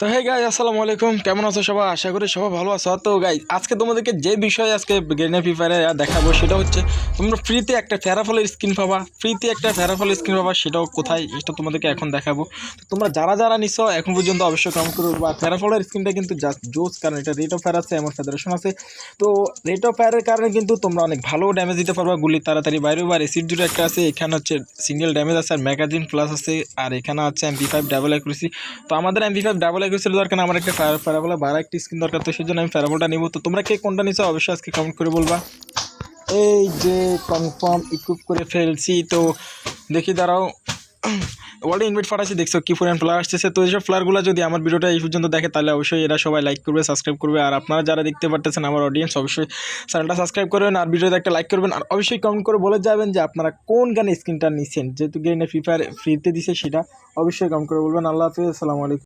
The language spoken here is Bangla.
তো হে গাইজ আসসালামু আলাইকুম, কেমন আছো সবাই? আশা করি সবাই ভালো আছো। তো গাইজ আজকে তোমাদেরকে যে বিষয়ে আজকে গেরিনা ফ্রি ফায়ারে দেখাবো সেটা হচ্ছে তোমরা ফ্রিতে একটা ফেরাফলের স্কিন পাবা। সেটাও কোথায়, এটা তোমাদেরকে এখন দেখাবো। তো তোমরা যারা যারা নিছো এখন পর্যন্ত অবশ্যই কমেন্ট করে বলবা। ফেরাফলের স্কিনটা কিন্তু জাস্ট জোস, কারণ এটা রেট অফ ফায়ার আছে, এমন ফেডারেশন আছে। তো রেট অফ ফায়ারের কারণে কিন্তু তোমরা অনেক ভালো ড্যামেজ দিতে পারবা, গুলি তাড়াতাড়ি বাইরে। আর এসিড দুটো একটা আছে, এখানে হচ্ছে সিঙ্গেল ড্যামেজ আছে আর ম্যাগাজিন প্লাস আছে, আর এখানে আছে MP5 ডাবল অ্যাকুরেসি। তো আমাদের MP5 ডাবল অ্যাকুরেসির দরকার না, আমার একটা ফেরাবলে বাড়া একটা স্কিন দরকার, তো সেই জন্য আমি ফেরাবলটা নিব। তো তোমরা কে কোনটা নিছো অবশ্যই আজকে কমেন্ট করে বলবা। এই যে কনফার্ম ইকুইপ করে ফেলছি, তো দেখি দাঁড়াও। ওয়ার্ল্ড ইনভাইট ফাটাচ্ছি, দেখছো কি পরিমাণ ফ্লার আসতেছে। তো এইসব ফ্লারগুলো যদি আমার ভিডিওটা এই পর্যন্ত দেখে তাহলে অবশ্যই এরা সবাই লাইক করবে, সাবস্ক্রাইব করবে। আর আপনারা যারা দেখতে পারতেছেন আমার অডিয়েন্স, অবশ্যই চ্যানেলটা সাবস্ক্রাইব করবেন আর ভিডিওতে একটা লাইক করবেন। আর অবশ্যই কমেন্ট করে বলে যাবেন যে আপনারা কোন গানে স্ক্রিনটা নিচ্ছেন, যেহেতু গেরিনা ফ্রি ফায়ার ফ্রিতে দিছে সেটা অবশ্যই কমেন্ট করে বলবেন। আল্লাহ হাফিজ, আসসালামু আলাইকুম।